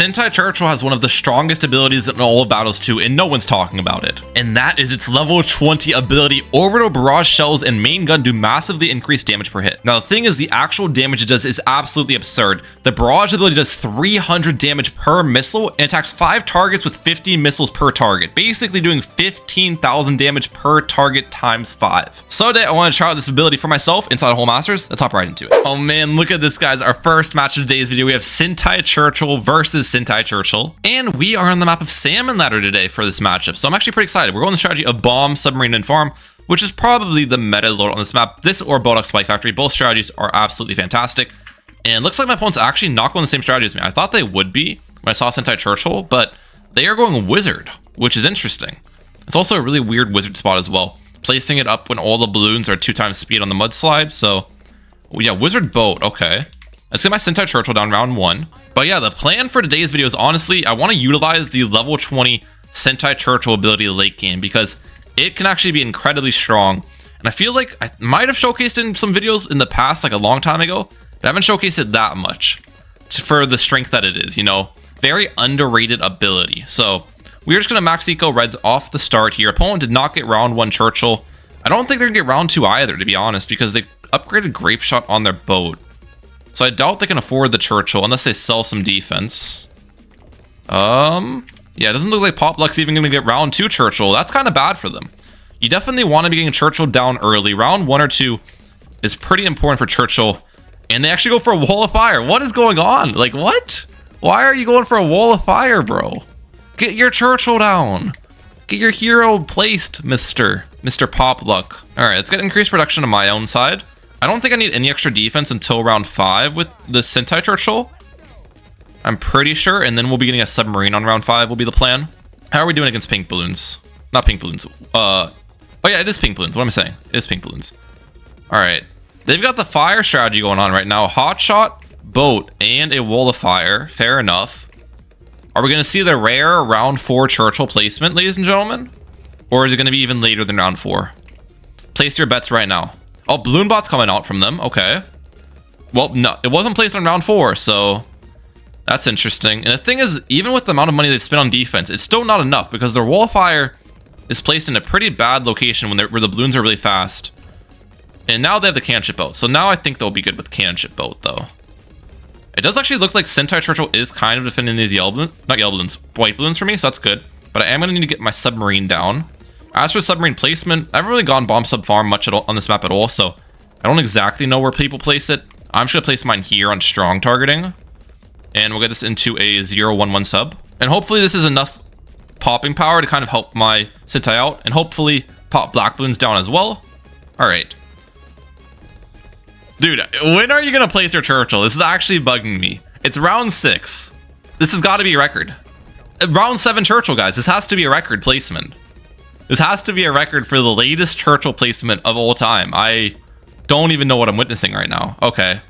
Sentai Churchill has one of the strongest abilities in all of Battles 2, and no one's talking about it. And that is its level 20 ability. Orbital Barrage Shells and Main Gun do massively increase damage per hit. Now the thing is, the actual damage it does is absolutely absurd. The Barrage ability does 300 damage per missile and attacks 5 targets with 50 missiles per target, basically doing 15,000 damage per target times 5. So today I want to try out this ability for myself inside of Whole Masters. Let's hop right into it. Oh man, look at this, guys. Our first match of today's video. We have Sentai Churchill versus Sentai Churchill, and we are on the map of Salmon Ladder today for this matchup, so I'm actually pretty excited. We're going the strategy of Bomb, Submarine, and Farm, which is probably the meta load on this map. This or Bodoc Spike Factory, both strategies are absolutely fantastic, and looks like my opponent's actually not going the same strategy as me. I thought they would be when I saw Sentai Churchill, but they are going Wizard, which is interesting. It's also a really weird Wizard spot as well, placing it up when all the balloons are 2 times speed on the mudslide. So yeah, Wizard Boat, okay. Let's get my Sentai Churchill down round 1. But yeah, the plan for today's video is honestly, I want to utilize the level 20 Sentai Churchill ability late game because it can actually be incredibly strong. And I feel like I might have showcased it in some videos in the past, like a long time ago, but I haven't showcased it that much for the strength that it is, you know, very underrated ability. So we're just going to max eco reds off the start here. Opponent did not get round 1 Churchill. I don't think they're going to get round 2 either, to be honest, because they upgraded Grape Shot on their boat. So I doubt they can afford the Churchill unless they sell some defense. Yeah, it doesn't look like Pop Luck's even going to get round 2 Churchill. That's kind of bad for them. You definitely want to be getting Churchill down early. Round 1 or 2 is pretty important for Churchill. And they actually go for a Wall of Fire. What is going on? Like, what? Why are you going for a Wall of Fire, bro? Get your Churchill down. Get your hero placed, Mr. Pop Luck. All right, let's get increased production on my own side. I don't think I need any extra defense until round 5 with the Sentai Churchill. I'm pretty sure, and then we'll be getting a submarine on round 5 will be the plan. How are we doing against pink balloons? Not pink balloons. Oh yeah, it is pink balloons. What am I saying? It is pink balloons. All right. They've got the fire strategy going on right now. Hot shot, boat, and a wall of fire. Fair enough. Are we going to see the rare round 4 Churchill placement, ladies and gentlemen? Or is it going to be even later than round 4? Place your bets right now. Oh, Balloon Bot's coming out from them. Okay. Well, no, it wasn't placed on round 4, so that's interesting. And the thing is, even with the amount of money they've spent on defense, it's still not enough because their wall of fire is placed in a pretty bad location where the balloons are really fast. And now they have the cannon ship boat. So now I think they'll be good with cannon ship boat, though. It does actually look like Sentai Churchill is kind of defending these white balloons for me, so that's good. But I am going to need to get my submarine down. As for submarine placement, I haven't really gone bomb sub farm much at all on this map at all, so I don't exactly know where people place it. I'm just going to place mine here on strong targeting. And we'll get this into a 0-1-1 sub. And hopefully this is enough popping power to kind of help my Sentai out. And hopefully pop black balloons down as well. Alright. Dude, when are you going to place your Churchill? This is actually bugging me. It's round 6. This has got to be a record. Round 7 Churchill, guys. This has to be a record placement. This has to be a record for the latest Churchill placement of all time. I don't even know what I'm witnessing right now. Okay.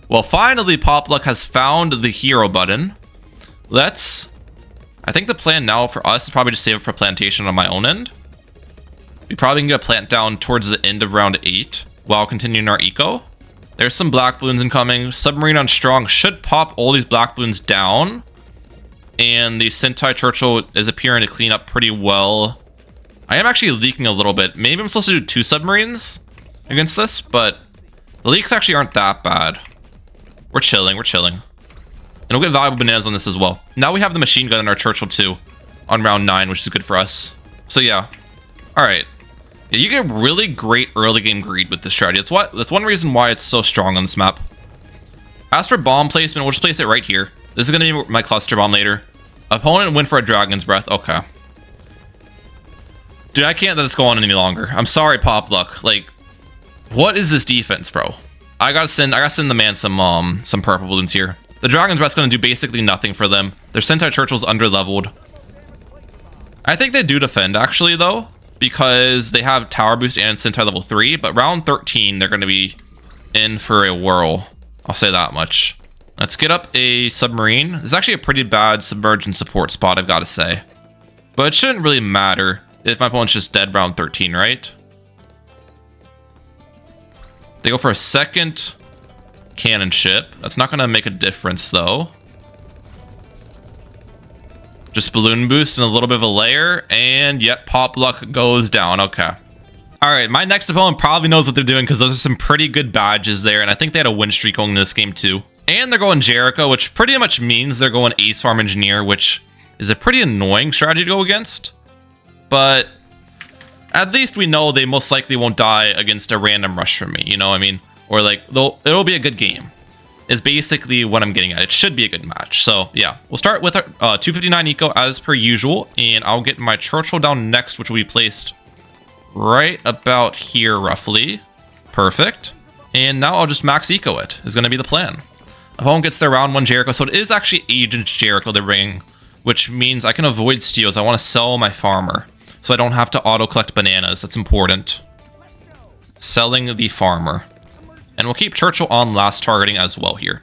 Well, finally, Pop Luck has found the hero button. I think the plan now for us is probably just save it for plantation on my own end. We probably can get a plant down towards the end of round 8 while continuing our eco. There's some black balloons incoming. Submarine on strong should pop all these black balloons down. And the Sentai Churchill is appearing to clean up pretty well. I am actually leaking a little bit. Maybe I'm supposed to do 2 submarines against this, but the leaks actually aren't that bad. We're chilling, we're chilling. And we'll get valuable bananas on this as well. Now we have the machine gun in our Churchill too on round 9, which is good for us. So yeah. Alright. Yeah, you get really great early game greed with this strategy. That's one reason why it's so strong on this map. As for bomb placement, we'll just place it right here. This is going to be my cluster bomb later. Opponent win for a Dragon's Breath. Okay. Dude, I can't let this go on any longer. I'm sorry, Pop Luck. Like, what is this defense, bro? I gotta send the man some purple balloons here. The Dragon's Breath's gonna do basically nothing for them. Their Sentai Churchill's under-leveled. I think they do defend, actually, though, because they have Tower Boost and Sentai level 3, but round 13, they're gonna be in for a whirl. I'll say that much. Let's get up a submarine. This is actually a pretty bad submerged support spot, I've gotta say. But it shouldn't really matter if my opponent's just dead round 13, right? They go for a second cannon ship. That's not going to make a difference, though. Just balloon boost and a little bit of a layer, and yep, pop luck goes down. Okay. All right, my next opponent probably knows what they're doing because those are some pretty good badges there, and I think they had a win streak going in this game too. And they're going Jericho, which pretty much means they're going Ace Farm Engineer, which is a pretty annoying strategy to go against. But at least we know they most likely won't die against a random rush from me, you know what I mean? Or like, it'll be a good game, is basically what I'm getting at. It should be a good match. So yeah, we'll start with our 259 eco as per usual, and I'll get my Churchill down next, which will be placed right about here roughly. Perfect. And now I'll just max eco it, is going to be the plan. Opponent gets their round 1 Jericho, so it is actually Agent Jericho they're bringing, which means I can avoid steals. I want to sell my farmer, so I don't have to auto-collect bananas. That's important. Selling the farmer. And we'll keep Churchill on last targeting as well here.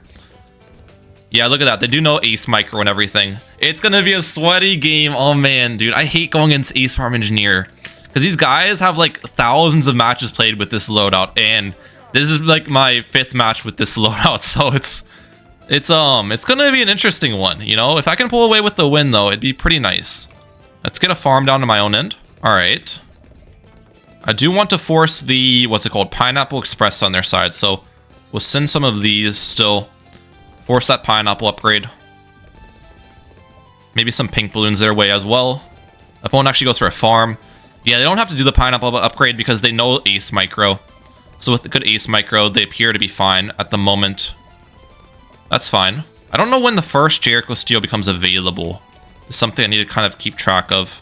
Yeah, look at that. They do know Ace Micro and everything. It's going to be a sweaty game. Oh, man, dude. I hate going against Ace Farm Engineer, because these guys have like thousands of matches played with this loadout, and this is like my 5th match with this loadout, so it's gonna be an interesting one, you know. If I can pull away with the win though, it'd be pretty nice. Let's get a farm down to my own end. All right, I do want to force the Pineapple Express on their side, so we'll send some of these still. Force that pineapple upgrade. Maybe some pink balloons their way as well. Opponent actually goes for a farm. Yeah, they don't have to do the pineapple upgrade because they know Ace Micro. So with the good Ace Micro, they appear to be fine at the moment. That's fine. I don't know when the first Jericho Steel becomes available. It's something I need to kind of keep track of.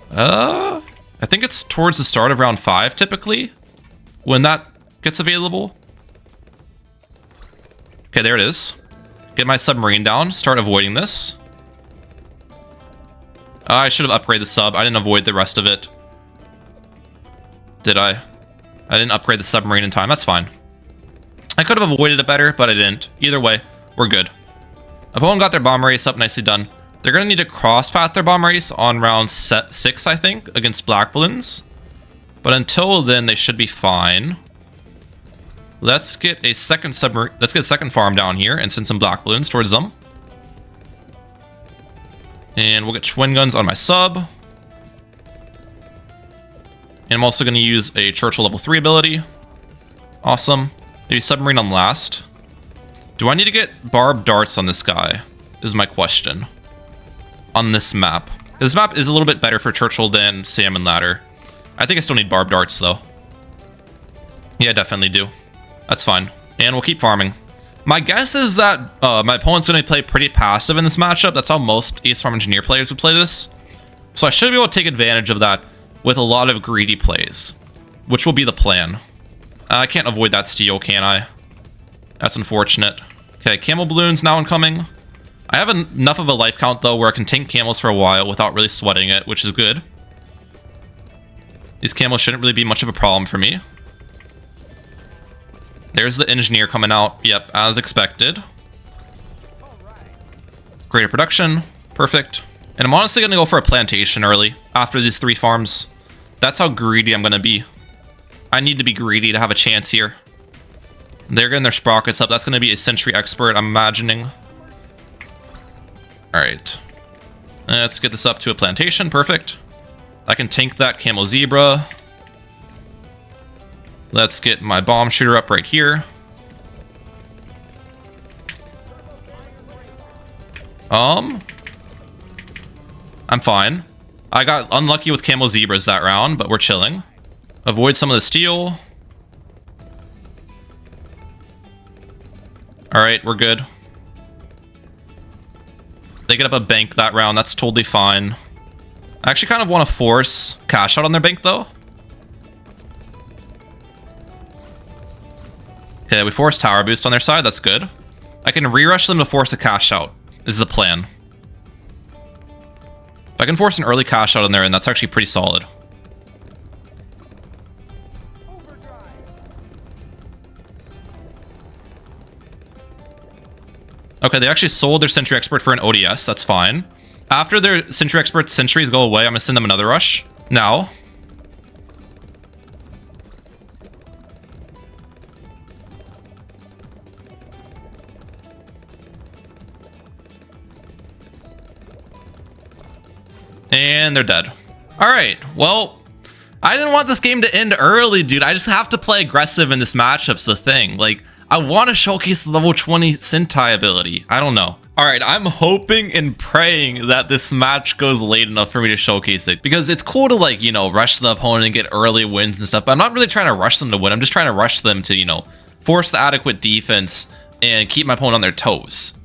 I think it's towards the start of round 5, typically, when that gets available. Okay, there it is. Get my submarine down. Start avoiding this. I should have upgraded the sub. I didn't avoid the rest of it. Did I? I didn't upgrade the submarine in time. That's fine. I could have avoided it better, but I didn't. Either way, we're good. Opponent got their bomb race up. Nicely done. They're going to need to cross path their bomb race on round 6, I think, against Black Bloons. But until then, they should be fine. Let's get a second submarine. Let's get a second farm down here and send some Black Bloons towards them. And we'll get twin guns on my sub. And I'm also going to use a Churchill level 3 ability. Awesome. Maybe submarine on last. Do I need to get barbed darts on this guy? Is my question. On this map. This map is a little bit better for Churchill than Salmon Ladder. I think I still need barbed darts though. Yeah, definitely do. That's fine. And we'll keep farming. My guess is that my opponent's going to play pretty passive in this matchup. That's how most Ace Farm Engineer players would play this. So I should be able to take advantage of that with a lot of greedy plays, which will be the plan. I can't avoid that steal, can I? That's unfortunate. Okay, Camel Balloons now incoming. I have enough of a life count, though, where I can tank camels for a while without really sweating it, which is good. These camels shouldn't really be much of a problem for me. There's the engineer coming out. Yep, as expected. Greater production. Perfect. And I'm honestly going to go for a plantation early after these 3 farms. That's how greedy I'm going to be. I need to be greedy to have a chance here. They're getting their sprockets up. That's going to be a Sentry Expert, I'm imagining. Alright. Let's get this up to a plantation. Perfect. I can tank that Camel Zebra. Let's get my bomb shooter up right here. I'm fine. I got unlucky with Camel Zebras that round, but we're chilling. Avoid some of the steel. Alright, we're good. They get up a bank that round. That's totally fine. I actually kind of want to force cash out on their bank, though. Okay, we force tower boost on their side. That's good. I can re-rush them to force a cash out. This is the plan. If I can force an early cash out on there, and that's actually pretty solid. Okay, they actually sold their Sentry Expert for an ODS. That's fine. After their Sentry Expert sentries go away, I'm going to send them another rush. Now. And they're dead. All right, well, I didn't want this game to end early, dude. I just have to play aggressive in this matchup's the thing. Like, I want to showcase the level 20 Sentai ability. I don't know. All right, I'm hoping and praying that this match goes late enough for me to showcase it, because it's cool to, like, you know, rush the opponent and get early wins and stuff, but I'm not really trying to rush them to win. I'm just trying to rush them to, you know, force the adequate defense and keep my opponent on their toes.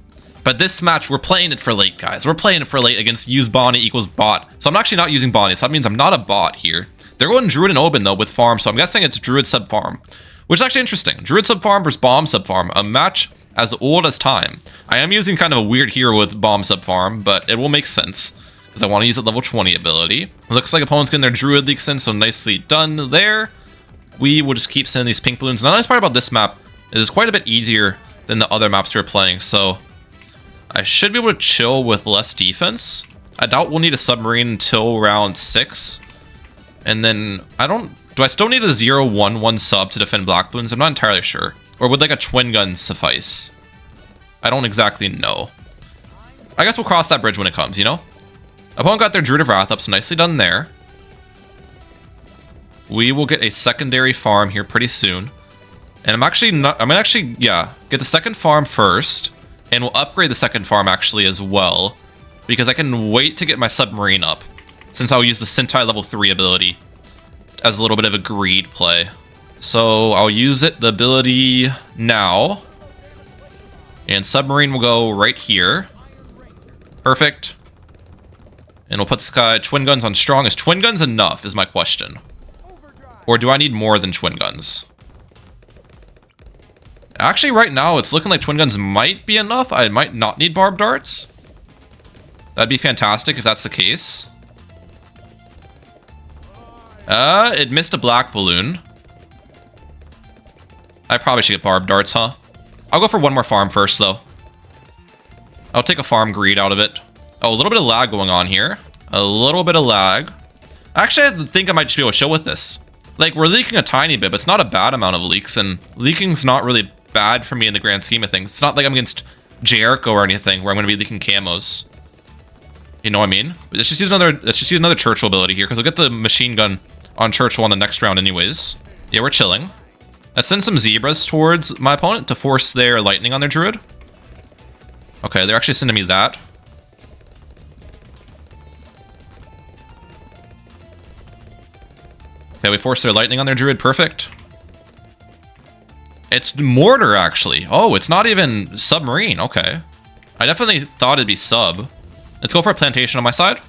But this match, we're playing it for late, guys. We're playing it for late against use Bonnie equals bot. So I'm actually not using Bonnie, so that means I'm not a bot here. They're going Druid and Oben, though, with farm, so I'm guessing it's Druid sub farm, which is actually interesting. Druid sub farm versus Bomb sub farm, a match as old as time. I am using kind of a weird hero with Bomb sub farm, but it will make sense, because I want to use a level 20 ability. It looks like opponent's getting their Druid leaks in, so nicely done there. We will just keep sending these pink balloons. And the nice part about this map is it's quite a bit easier than the other maps we're playing, so I should be able to chill with less defense. I doubt we'll need a submarine until round 6. And then, do I still need a 0-1-1 sub to defend Black Bloons? I'm not entirely sure. Or would like a twin gun suffice? I don't exactly know. I guess we'll cross that bridge when it comes, you know? Opponent got their Druid of Wrath up, so nicely done there. We will get a secondary farm here pretty soon. And I'm gonna actually, yeah, get the second farm first. And we'll upgrade the second farm actually as well, because I can wait to get my submarine up, since I'll use the Sentai level 3 ability as a little bit of a greed play. So I'll use the ability now. And submarine will go right here. Perfect. And we'll put this guy twin guns on strong. Is twin guns enough is my question. Or do I need more than twin guns? Actually, right now, it's looking like twin guns might be enough. I might not need barbed darts. That'd be fantastic if that's the case. It missed a black balloon. I probably should get barbed darts, huh? I'll go for one more farm first, though. I'll take a farm greed out of it. Oh, a little bit of lag going on here. A little bit of lag. Actually, I think I might just be able to chill with this. Like, we're leaking a tiny bit, but it's not a bad amount of leaks, and leaking's not really bad for me in the grand scheme of things. It's not like I'm against Jericho or anything where I'm going to be leaking camos. You know what I mean? But let's just use another Churchill ability here, because we'll get the machine gun on Churchill on the next round anyways. Yeah, we're chilling. Let's send some zebras towards my opponent to force their lightning on their druid. Okay, they're actually sending me that. Okay, we forced their lightning on their druid. Perfect. It's mortar, actually. Oh, it's not even submarine. Okay. I definitely thought it'd be sub. Let's go for a plantation on my side.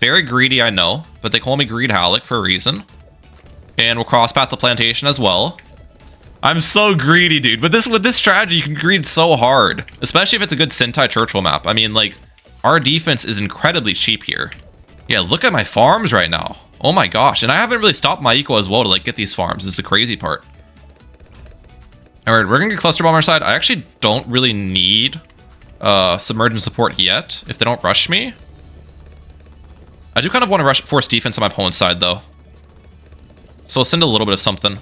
Very greedy, I know, but they call me Greed Mehalic for a reason. And we'll cross path the plantation as well. I'm so greedy, dude. But with this strategy, you can greed so hard, especially if it's a good Sentai Churchill map. I mean, like, our defense is incredibly cheap here. Yeah, look at my farms right now. Oh my gosh, and I haven't really stopped my eco as well to, like, get these farms. This is the crazy part. Alright, we're gonna get cluster bomb on our side. I actually don't really need submergent support yet, if they don't rush me. I do kind of want to force defense on my opponent's side, though. So I'll send a little bit of something.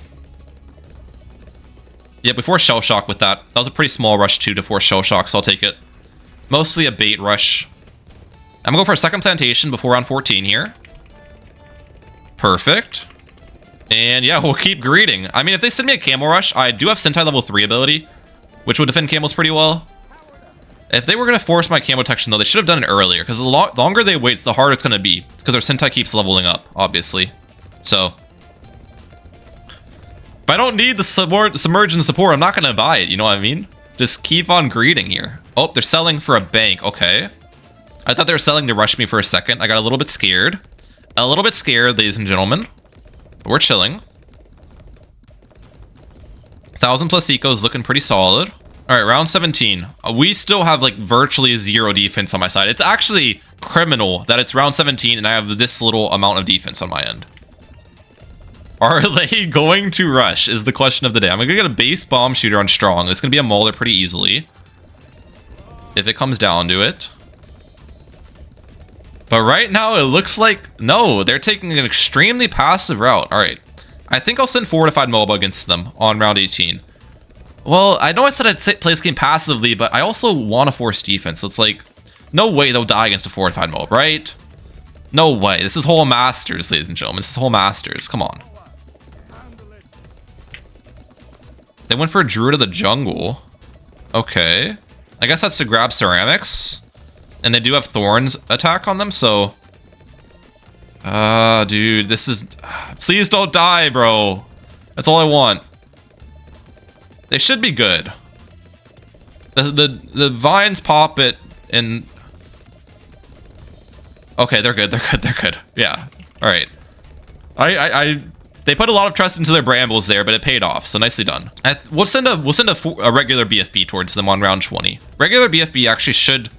Yeah, before Shell Shock with that. That was a pretty small rush, too, to force Shell Shock, so I'll take it. Mostly a bait rush. I'm gonna go for a second plantation before round 14 here. Perfect. And yeah, we'll keep greeting. I mean, if they send me a Camel Rush, I do have Sentai level 3 ability, which would defend camels pretty well. If they were going to force my camo detection, though, they should have done it earlier, because the longer they wait, the harder it's going to be, because their Sentai keeps leveling up, obviously. So, if I don't need the submergent support, I'm not going to buy it, you know what I mean? Just keep on greeting here. Oh, they're selling for a bank, okay. I thought they were selling to rush me for a second. I got a little bit scared. A little bit scared, ladies and gentlemen. We're chilling. 1,000 plus eco is looking pretty solid. All right, round 17. We still have like virtually 0 defense on my side. It's actually criminal that it's round 17 and I have this little amount of defense on my end. Are they going to rush is the question of the day. I'm gonna get a base bomb shooter on strong. It's gonna be a mauler pretty easily, if it comes down to it. But right now, it looks like, no, they're taking an extremely passive route. All right. I think I'll send Fortified MOBA against them on round 18. Well, I know I said I'd play this game passively, but I also want to force defense. So it's like, no way they'll die against a Fortified MOBA, right? No way. This is whole Masters, ladies and gentlemen. This is whole Masters. Come on. They went for a Druid of the Jungle. Okay. I guess that's to grab ceramics. And they do have Thorns attack on them, so... dude, this is... Please don't die, bro. That's all I want. They should be good. The vines pop it and... Okay, they're good, they're good, they're good. Yeah, alright. They put a lot of trust into their brambles there, but it paid off, so nicely done. We'll send a regular BFB towards them on round 20. Regular BFB actually should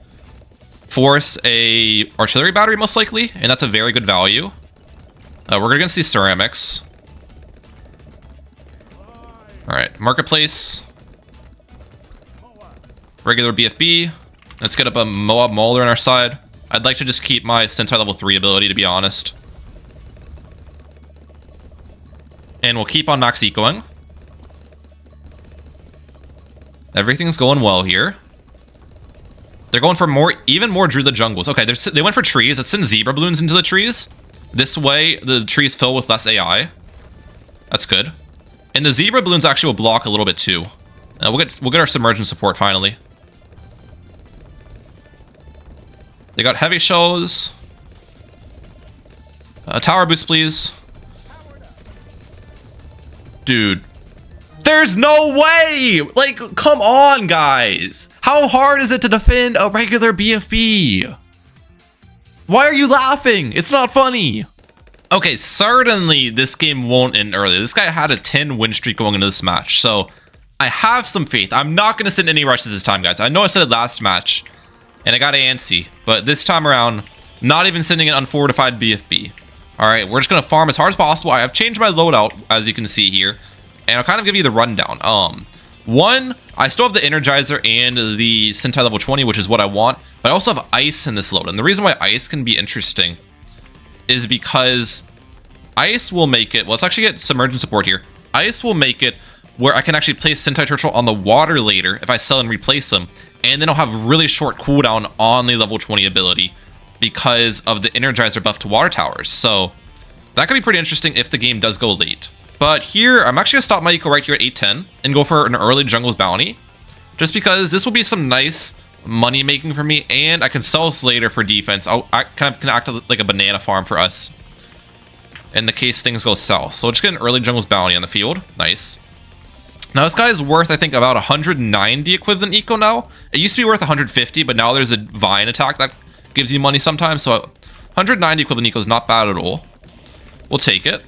force a artillery battery most likely, and that's a very good value. We're against these ceramics. Alright, marketplace. Regular BFB. Let's get up a Moab Mauler on our side. I'd like to just keep my Sentai level 3 ability, to be honest. And we'll keep on max ecoing. Everything's going well here. They're going for even more Druid the Jungles. Okay, they went for trees. Let's send Zebra Bloons into the trees. This way, the trees fill with less AI. That's good. And the Zebra Bloons actually will block a little bit too. We'll get our submergence support finally. They got heavy shells. Tower boost, please. Dude. There's no way! Like, come on, guys. How hard is it to defend a regular BFB? Why are you laughing? It's not funny. Okay, certainly this game won't end early. This guy had a 10 win streak going into this match, so I have some faith. I'm not going to send any rushes this time, guys. I know I said it last match, and I got antsy, but this time around, not even sending an unfortified BFB. All right, we're just going to farm as hard as possible. I have changed my loadout, as you can see here, and I'll kind of give you the rundown. One, I still have the Energizer and the Sentai level 20, which is what I want, but I also have Ice in this load. And the reason why Ice can be interesting is because Ice will make it, well, let's actually get submergence support here. Ice will make it where I can actually place Sentai Churchill on the water later if I sell and replace them, and then I'll have really short cooldown on the level 20 ability because of the Energizer buff to water towers. So that could be pretty interesting if the game does go late. But here, I'm actually going to stop my eco right here at 810 and go for an early Jungle's Bounty, just because this will be some nice money making for me, and I can sell this later for defense. I kind of can act like a banana farm for us in the case things go south. So we'll just get an early Jungle's Bounty on the field. Nice. Now this guy is worth, I think, about 190 equivalent eco now. It used to be worth 150, but now there's a Vine attack that gives you money sometimes. So 190 equivalent eco is not bad at all. We'll take it.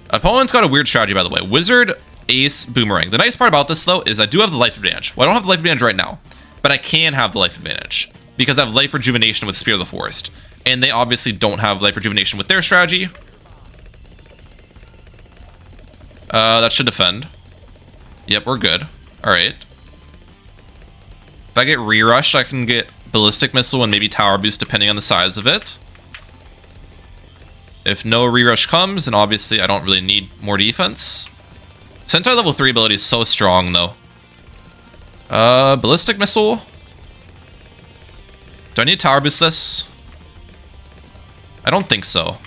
Opponent's got a weird strategy, by the way. Wizard, Ace, Boomerang. The nice part about this, though, is I do have the life advantage. Well, I don't have the life advantage right now, but I can have the life advantage because I have life rejuvenation with Spear of the Forest. And they obviously don't have life rejuvenation with their strategy. That should defend. Yep, we're good. All right. If I get re-rushed, I can get Ballistic Missile and maybe Tower Boost, depending on the size of it. If no re-rush comes, then obviously I don't really need more defense. Sentai level 3 ability is so strong, though. Ballistic Missile. Do I need to Tower Boost this? I don't think so.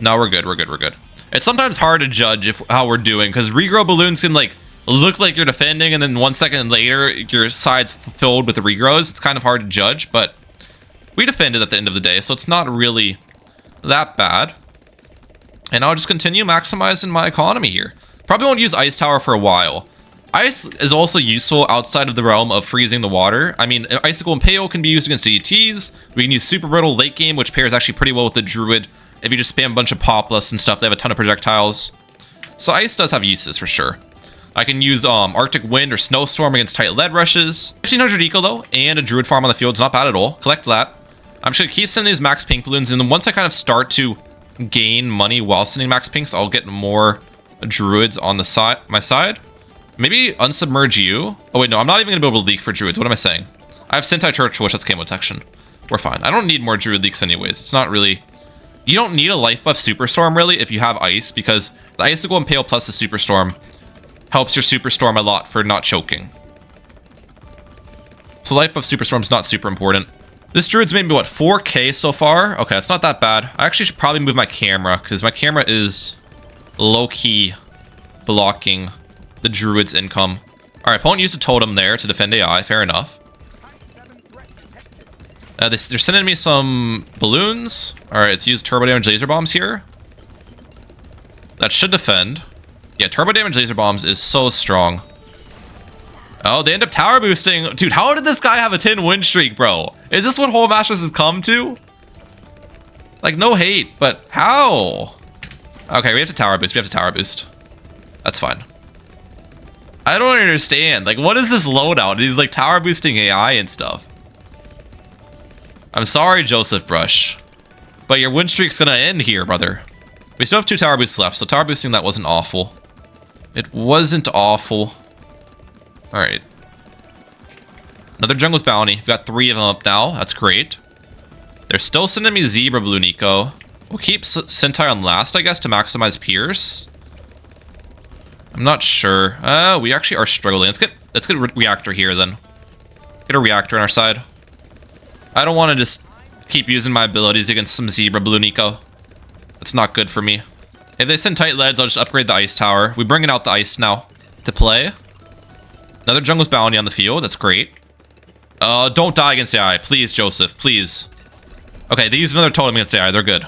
No, we're good, we're good, we're good. It's sometimes hard to judge how we're doing, because regrow balloons can, like, look like you're defending, and then 1 second later, your side's filled with the regrows. It's kind of hard to judge, but we defended at the end of the day, so it's not really that bad. And I'll just continue maximizing my economy here. Probably won't use Ice Tower for a while. Ice is also useful outside of the realm of freezing the water. I mean, Icicle Impale can be used against DTs. We can use Super Brittle late game, which pairs actually pretty well with the Druid. If you just spam a bunch of Populus and stuff, they have a ton of projectiles. So Ice does have uses for sure. I can use Arctic Wind or Snowstorm against tight lead rushes. 1500 eco though, and a Druid farm on the field is not bad at all. Collect that. I'm just gonna keep sending these max pink balloons, and then once I kind of start to gain money while sending max pinks, I'll get more druids on the side, my side. Maybe unsubmerge you. Oh wait, no, I'm not even gonna be able to leak for druids. What am I saying? I have Sentai Churchill, which that's camo detection. We're fine. I don't need more druid leaks anyways. It's not really... You don't need a life buff Superstorm really if you have ice, because the Icicle Impale plus the Superstorm helps your Superstorm a lot for not choking. So life buff Superstorm's not super important. This druid's made me, what, 4K so far? Okay, it's not that bad. I actually should probably move my camera, because my camera is low-key blocking the druid's income. Alright, opponent used a totem there to defend AI. Fair enough. They're sending me some balloons. Alright, let's use turbo damage laser bombs here. That should defend. Yeah, turbo damage laser bombs is so strong. Oh, they end up tower boosting. Dude, how did this guy have a 10 win streak, bro? Is this what Whole Masters has come to? Like, no hate, but how? Okay, we have to tower boost. We have to tower boost. That's fine. I don't understand. Like, what is this loadout? He's like tower boosting AI and stuff. I'm sorry, Joseph Brush, but your win streak's gonna end here, brother. We still have 2 tower boosts left, so tower boosting that wasn't awful. It wasn't awful. Alright. Another jungle's bounty. We've got 3 of them up now. That's great. They're still sending me Zebra Blue Nico. We'll keep Sentai on last, I guess, to maximize Pierce. I'm not sure. We actually are struggling. Let's get Reactor here, then. Get a Reactor on our side. I don't want to just keep using my abilities against some Zebra Blue Nico. That's not good for me. If they send tight leads, I'll just upgrade the ice tower. We're bringing out the ice now to play. Another jungle's bounty on the field. That's great. Don't die against AI. Please, Joseph. Please. Okay, they used another totem against AI. They're good.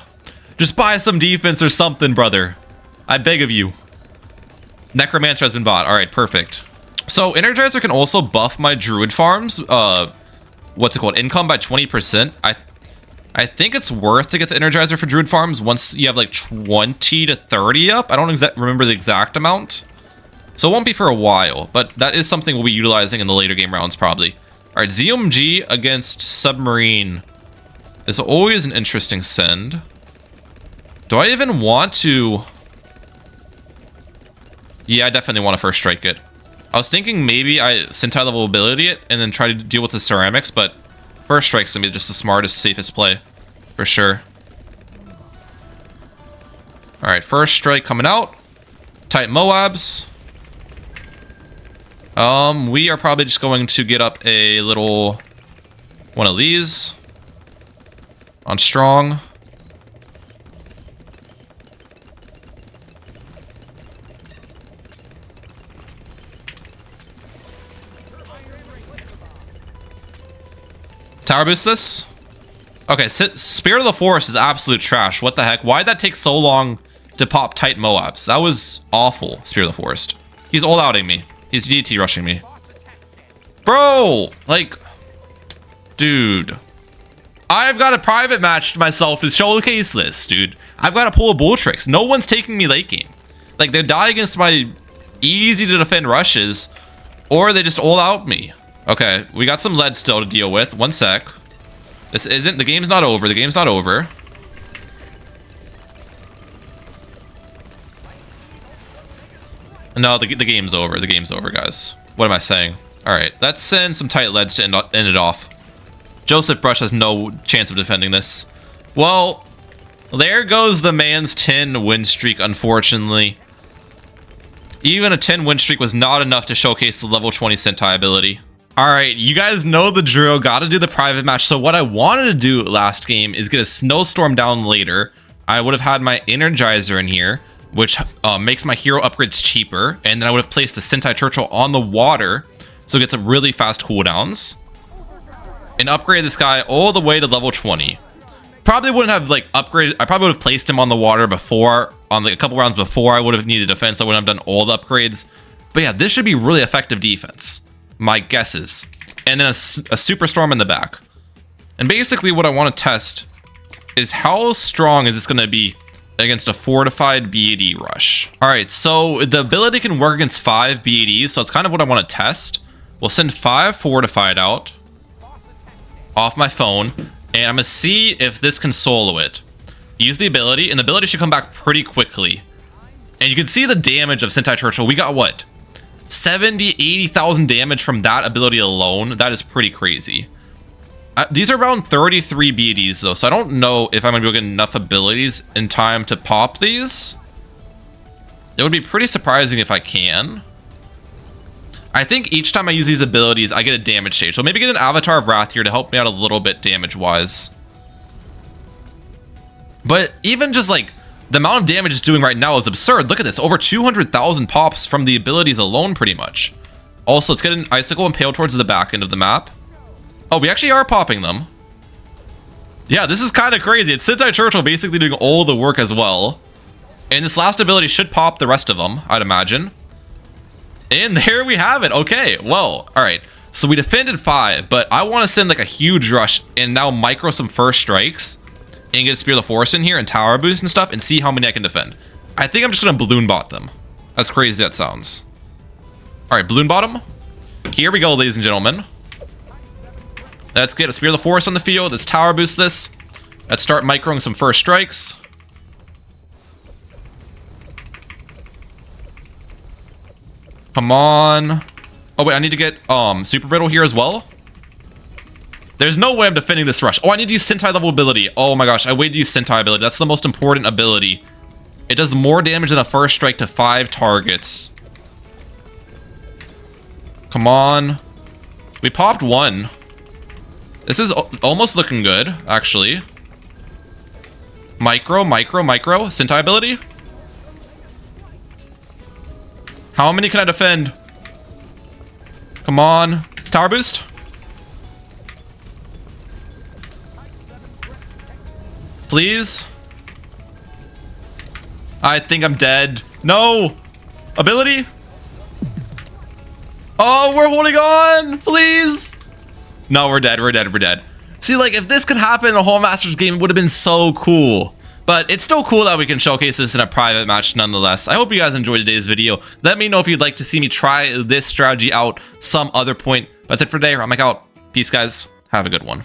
Just buy some defense or something, brother. I beg of you. Necromancer has been bought. Alright, perfect. So, Energizer can also buff my druid farms. What's it called? Income by 20%. I think it's worth to get the Energizer for druid farms once you have like 20 to 30 up. I don't remember the exact amount. So it won't be for a while, but that is something we'll be utilizing in the later game rounds probably. Alright, ZMG against Submarine is always an interesting send. Do I even want to... Yeah, I definitely want to first strike it. I was thinking maybe I Sentai level ability it and then try to deal with the ceramics, but first strike's gonna be just the smartest, safest play. For sure. Alright, first strike coming out. Tight Moabs. We are probably just going to get up a little one of these on strong. Tower boost this. Okay, Spirit of the Forest is absolute trash. What the heck? Why'd that take so long to pop tight Moabs? That was awful, Spirit of the Forest. He's all-outing me. He's DT rushing me. Bro! Like... Dude. I've got a private match to myself to showcase this, dude. I've got to pull a bull tricks. No one's taking me late game. Like, they die against my easy-to-defend rushes, or they just all-out me. Okay, we got some lead still to deal with. One sec. This isn't... The game's not over. The game's not over. No, the game's over. The game's over, guys. What am I saying? Alright, let's send some tight leads to end it off. Joseph Brush has no chance of defending this. Well, there goes the man's 10 win streak, unfortunately. Even a 10 win streak was not enough to showcase the level 20 Sentai ability. Alright, you guys know the drill. Gotta do the private match. So what I wanted to do last game is get a snowstorm down later. I would have had my Energizer in here, which makes my hero upgrades cheaper. And then I would have placed the Sentai Churchill on the water, so it gets some really fast cooldowns. And upgrade this guy all the way to level 20. Probably wouldn't have like upgraded. I probably would have placed him on the water before, on like a couple rounds before I would have needed defense. I wouldn't have done all the upgrades. But yeah, this should be really effective defense. My guesses. And then a Superstorm in the back. And basically what I want to test is how strong is this going to be against a fortified BAD rush. Alright, so the ability can work against 5 BADs, so it's kind of what I want to test. We'll send 5 fortified out off my phone, and I'm going to see if this can solo it. Use the ability, and the ability should come back pretty quickly. And you can see the damage of Sentai Churchill. We got what? 80,000 damage from that ability alone. That is pretty crazy. These are around 33 BADs though, so I don't know if I'm gonna be able to get enough abilities in time to pop these. It would be pretty surprising if I can. I think each time I use these abilities, I get a damage stage. So maybe get an Avatar of Wrath here to help me out a little bit damage-wise. But even just like the amount of damage it's doing right now is absurd. Look at this, over 200,000 pops from the abilities alone pretty much. Also, let's get an Icicle Impale towards the back end of the map. Oh, we actually are popping them. Yeah, this is kind of crazy. It's Sentai Churchill basically doing all the work as well. And this last ability should pop the rest of them, I'd imagine. And there we have it. Okay, well, all right. So we defended 5, but I want to send like a huge rush and now micro some first strikes and get Spear of the Forest in here and tower boost and stuff and see how many I can defend. I think I'm just going to balloon bot them. As crazy as that sounds. All right, balloon bottom. Here we go, ladies and gentlemen. Let's get a Spear of the Forest on the field. Let's tower boost this. Let's start microing some first strikes. Come on. Oh, wait, I need to get Super Brittle here as well. There's no way I'm defending this rush. Oh, I need to use Sentai level ability. Oh my gosh, I waited to use Sentai ability. That's the most important ability. It does more damage than a first strike to 5 targets. Come on. We popped 1. This is almost looking good, actually. Micro. Sentai ability. How many can I defend? Come on. Tower boost. Please. I think I'm dead. No. Ability. Oh, we're holding on. Please. No, we're dead. We're dead. See, like, if this could happen in a whole Masters game, it would have been so cool. But it's still cool that we can showcase this in a private match nonetheless. I hope you guys enjoyed today's video. Let me know if you'd like to see me try this strategy out some other point. That's it for today. I'm out. Peace, guys. Have a good one.